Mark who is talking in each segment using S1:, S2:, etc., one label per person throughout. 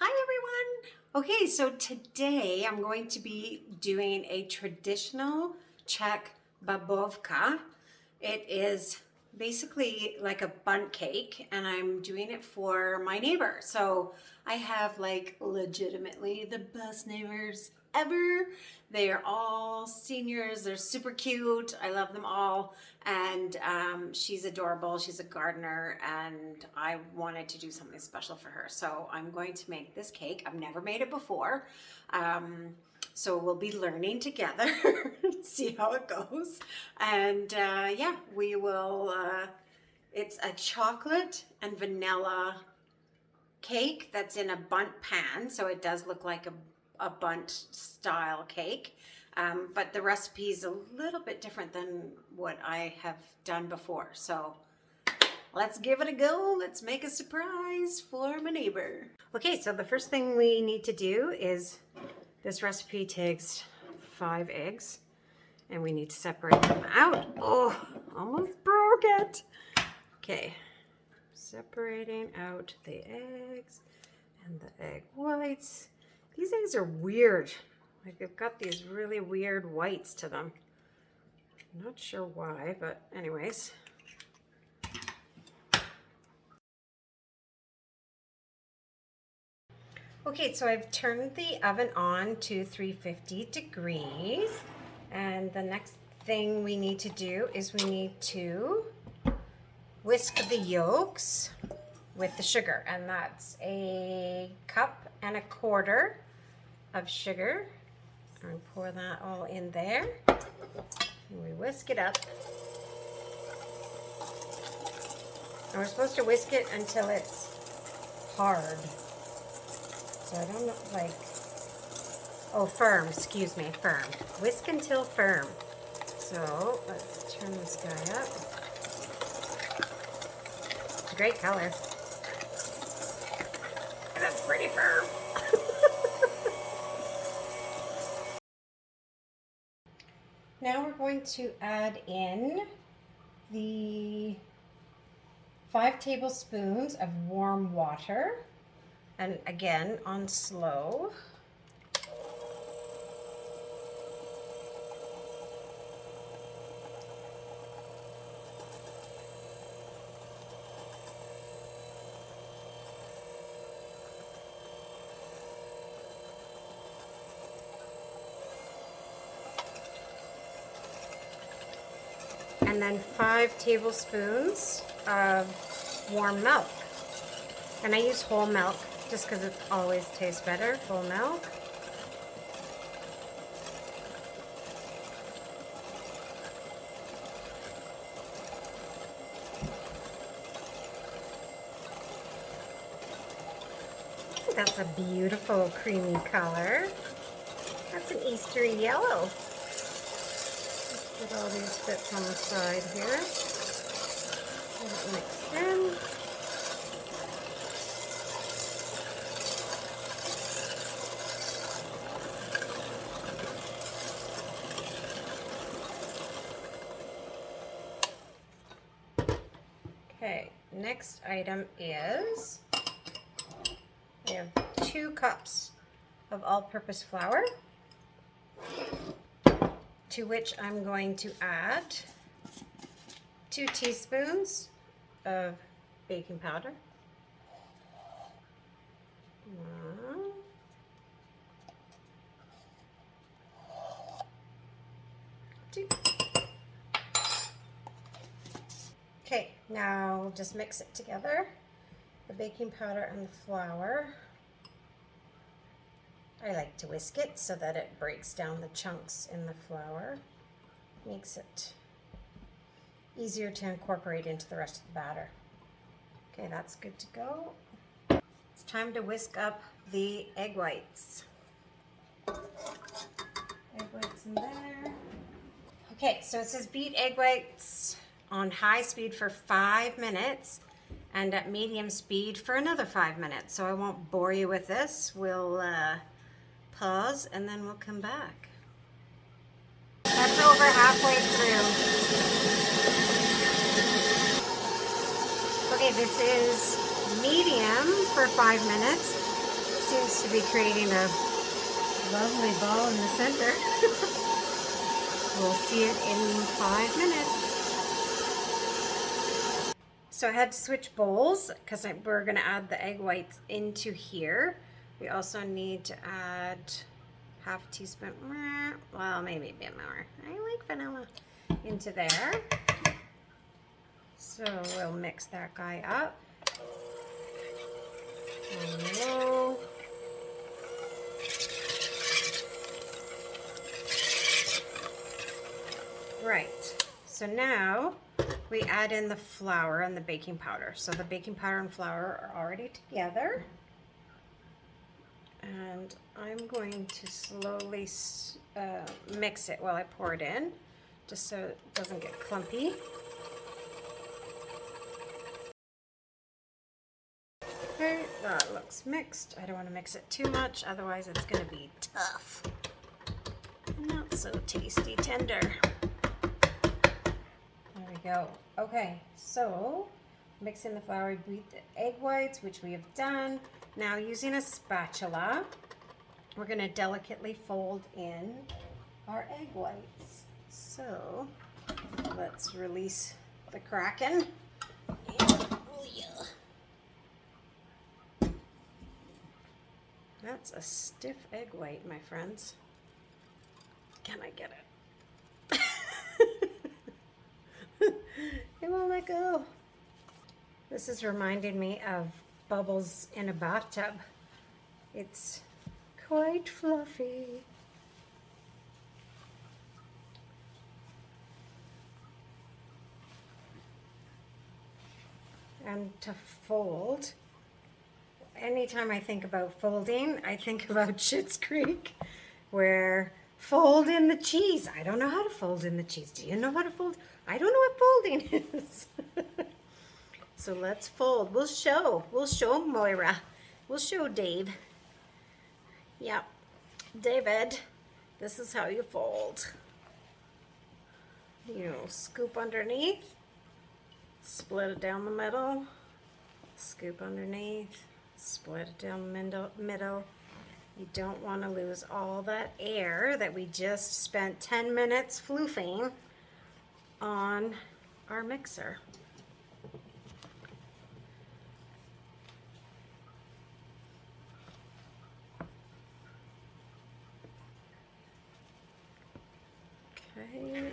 S1: Hi everyone! Okay, so today I'm going to be doing a traditional Czech Babovka. It is basically like a bundt cake and I'm doing it for my neighbor. So I have like legitimately the best neighbors ever. They are all seniors. They're super cute. I love them all. And she's adorable. She's a gardener and I wanted to do something special for her. So I'm going to make this cake. I've never made it before. So we'll be learning together, see how it goes. And yeah, we will, it's a chocolate and vanilla cake that's in a bundt pan. So it does look like a bundt style cake. But the recipe is a little bit different than what I have done before. So let's give it a go. Let's make a surprise for my neighbor. Okay, so the first thing we need to do is, this recipe takes 5 eggs and we need to separate them out. Oh, almost broke it. Okay, separating out the eggs and the egg whites. These eggs are weird. Like they've got these really weird whites to them. I'm not sure why, but anyways. Okay, so I've turned the oven on to 350 degrees. And the next thing we need to do is we need to whisk the yolks with the sugar. And that's 1.25 cups of sugar. And pour that all in there. And we whisk it up. And we're supposed to whisk it until it's hard. So I don't know, like, oh, firm, excuse me, firm. Whisk until firm. So let's turn this guy up. It's a great color. And it's pretty firm. Now we're going to add in the 5 tablespoons of warm water. And again, on slow. And then 5 tablespoons of warm milk. And I use whole milk just because it always tastes better, whole milk. That's a beautiful creamy color. That's an Eastery yellow. Let's get all these bits on the side here. Get it mixed in. Okay, next item is we have 2 cups of all-purpose flour, to which I'm going to add 2 teaspoons of baking powder. 1, 2. Okay, now we'll just mix it together, the baking powder and the flour. I like to whisk it so that it breaks down the chunks in the flour. Makes it easier to incorporate into the rest of the batter. Okay, that's good to go. It's time to whisk up the egg whites. Egg whites in there. Okay, so it says beat egg whites on high speed for 5 minutes and at medium speed for another 5 minutes. So I won't bore you with this. We'll pause and then we'll come back. That's over halfway through. Okay, this is medium for 5 minutes. seems to be creating a lovely ball in the center. We'll see it in 5 minutes. So I had to switch bowls because we're going to add the egg whites into here. We also need to add half a teaspoon, well, maybe a bit more. I like vanilla into there. So we'll mix that guy up. Low. Right, so now we add in the flour and the baking powder. So the baking powder and flour are already together. And I'm going to slowly mix it while I pour it in, just so it doesn't get clumpy. Okay, that looks mixed. I don't want to mix it too much, otherwise it's going to be tough. Not so tasty tender. There we go. Okay, so mix in the flour, beat the egg whites, which we have done. Now using a spatula, we're going to delicately fold in our egg whites. So let's release the Kraken. Oh yeah. That's a stiff egg white, my friends. Can I get it? It won't let go. This is reminding me of bubbles in a bathtub. It's quite fluffy. And to fold, anytime I think about folding, I think about Schitt's Creek, where fold in the cheese. I don't know how to fold in the cheese. Do you know how to fold? I don't know what folding is. So let's fold. We'll show Moira. We'll show Dave. Yep. David, this is how you fold. You scoop underneath, split it down the middle, scoop underneath, split it down the middle. You don't want to lose all that air that we just spent 10 minutes floofing on our mixer. Okay,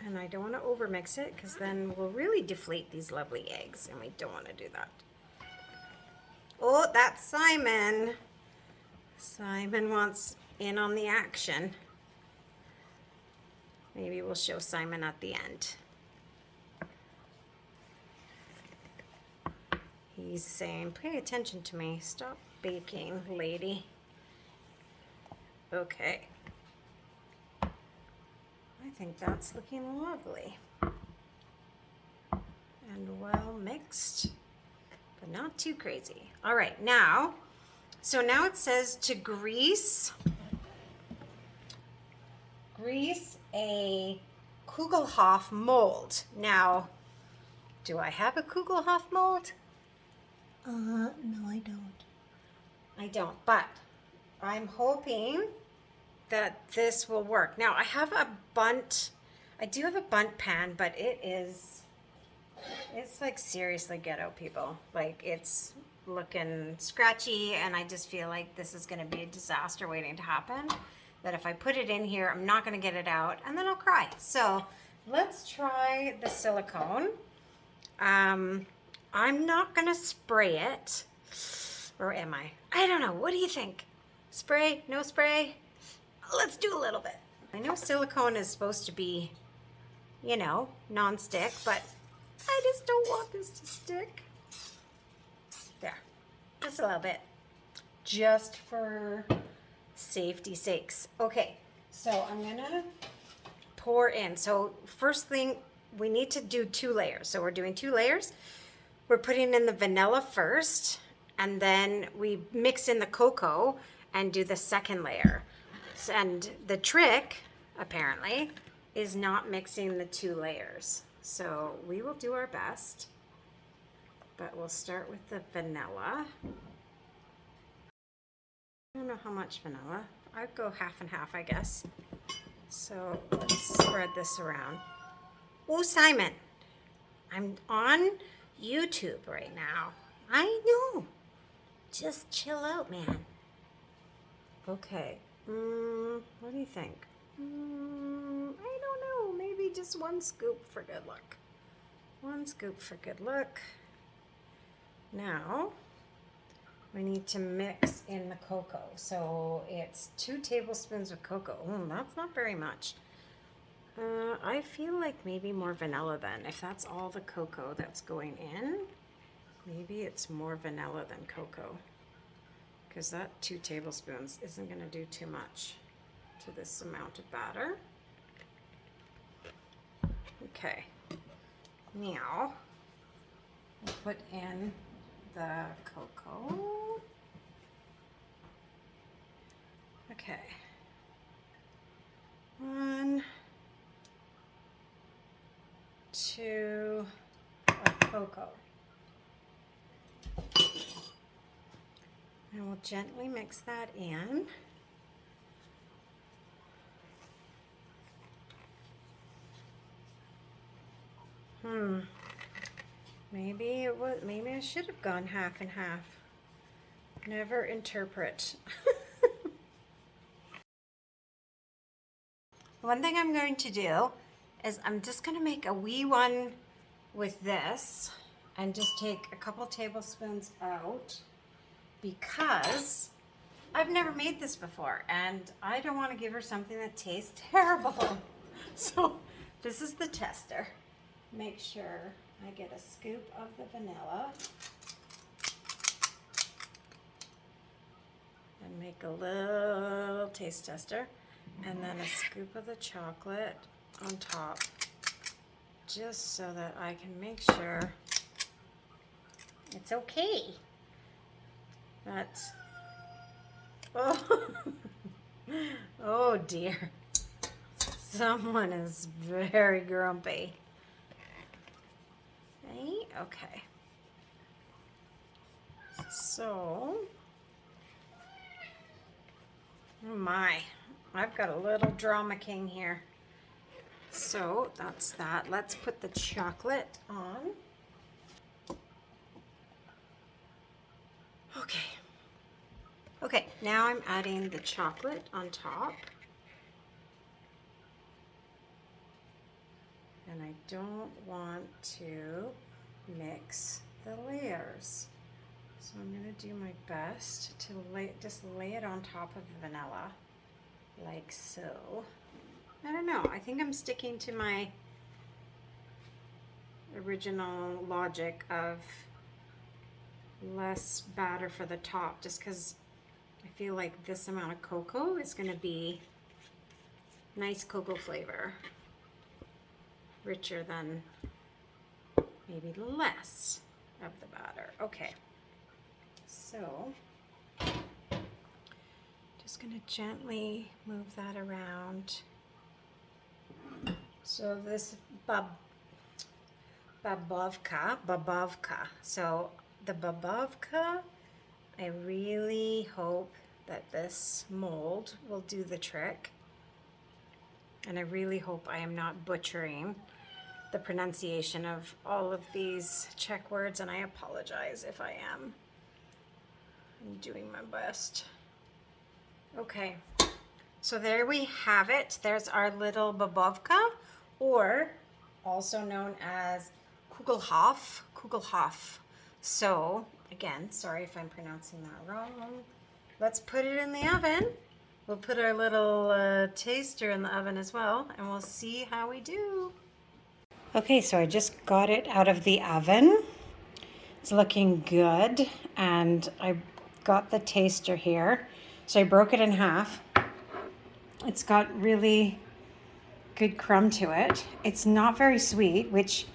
S1: and I don't want to overmix it because then we'll really deflate these lovely eggs, and we don't want to do that. Oh, that's Simon. Simon wants in on the action. Maybe we'll show Simon at the end. He's saying, pay attention to me. Stop baking, lady. Okay. I think that's looking lovely. And well mixed, but not too crazy. All right, now, so now it says to grease a Kougelhof mold. Now, do I have a Kougelhof mold? No, I don't. I don't, but I'm hoping that this will work. Now, I have a Bundt, I do have a Bundt pan, but it's like seriously ghetto, people. Like, it's looking scratchy, and I just feel like this is gonna be a disaster waiting to happen. That if I put it in here, I'm not gonna get it out, and then I'll cry. So let's try the silicone. I'm not gonna spray it, or am I? I don't know, what do you think? Spray, no spray? Let's do a little bit. I know silicone is supposed to be, you know, non-stick, but I just don't want this to stick. There, just a little bit, just for safety sakes. Okay, so I'm gonna pour in. So first thing, we need to do 2 layers. So we're doing 2 layers. We're putting in the vanilla first, and then we mix in the cocoa and do the second layer. And the trick, apparently, is not mixing the 2 layers. So we will do our best, but we'll start with the vanilla. I don't know how much vanilla. I'd go half and half, I guess. So let's spread this around. Oh, Simon, I'm on YouTube right now. I know. Just chill out, man. Okay. What do you think? I don't know. Maybe just one scoop for good luck. One scoop for good luck. Now, we need to mix in the cocoa. So it's 2 tablespoons of cocoa. That's not very much. I feel like maybe more vanilla then. If that's all the cocoa that's going in, maybe it's more vanilla than cocoa. Because that 2 tablespoons isn't going to do too much to this amount of batter. Okay. Now, we'll put in the cocoa. Okay. 1, 2 of cocoa. And we'll gently mix that in. Maybe I should have gone half and half. Never interpret. One thing I'm going to do is I'm just going to make a wee one with this and just take a couple tablespoons out because I've never made this before and I don't want to give her something that tastes terrible. So this is the tester. Make sure I get a scoop of the vanilla and make a little taste tester, and then a scoop of the chocolate on top, just so that I can make sure it's okay. That's, oh, oh dear, someone is very grumpy. Okay, so, oh my, I've got a little drama king here. So that's that. Let's put the chocolate on. Okay, now I'm adding the chocolate on top. And I don't want to mix the layers. So I'm going to do my best to just lay it on top of the vanilla, like so. I don't know, I think I'm sticking to my original logic of less batter for the top, just because I feel like this amount of cocoa is going to be nice cocoa flavor. Richer than maybe less of the batter. Okay, so just going to gently move that around. So this Babovka. So the Babovka, I really hope that this mold will do the trick. And I really hope I am not butchering the pronunciation of all of these Czech words, and I apologize if I am. I'm doing my best. Okay, so there we have it. There's our little Babovka, or also known as Kougelhof. Kougelhof. So, again, sorry if I'm pronouncing that wrong. Let's put it in the oven. We'll put our little taster in the oven as well, and we'll see how we do. Okay, so I just got it out of the oven. It's looking good, and I got the taster here. So I broke it in half. It's got really good crumb to it. It's not very sweet, which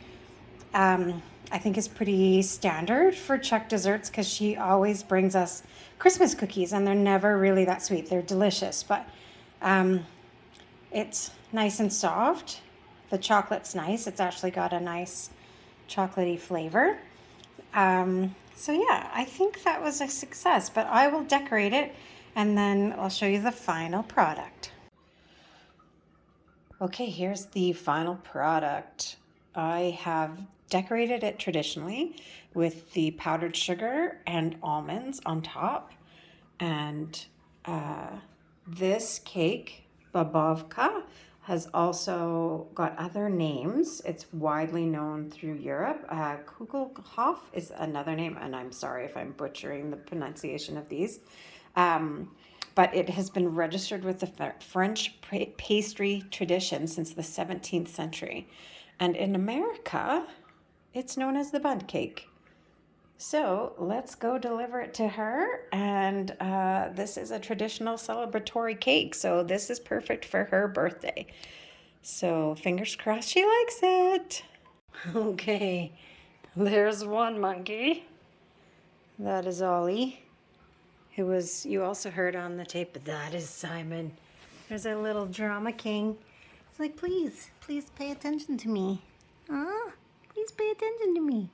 S1: I think is pretty standard for Czech desserts, because she always brings us Christmas cookies and they're never really that sweet. They're delicious, but it's nice and soft. The chocolate's nice. It's actually got a nice chocolatey flavor. So yeah, I think that was a success, but I will decorate it and then I'll show you the final product. Okay, here's the final product. I have decorated it traditionally with the powdered sugar and almonds on top. And this cake, Babovka, has also got other names. It's widely known through Europe. Kougelhof is another name, and I'm sorry if I'm butchering the pronunciation of these. But it has been registered with the French pastry tradition since the 17th century. And in America, it's known as the Bundt cake. So let's go deliver it to her. And this is a traditional celebratory cake. So this is perfect for her birthday. So fingers crossed she likes it. Okay, there's one monkey. That is Ollie. Who was, you also heard on the tape, but that is Simon. There's a little drama king. It's like, please pay attention to me. Please pay attention to me.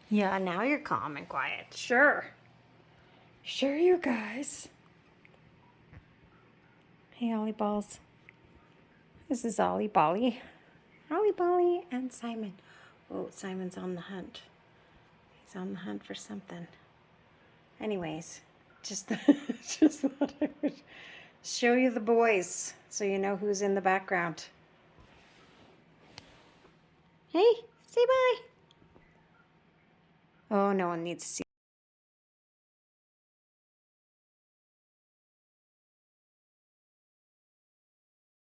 S1: Yeah, now you're calm and quiet. Sure, you guys. Hey, Ollie Balls. This is Ollie Bolly. Ollie Bolly and Simon. Oh, Simon's on the hunt. He's on the hunt for something. Anyways, just thought I would show you the boys so you know who's in the background. Hey, say bye. Oh, no one needs to see.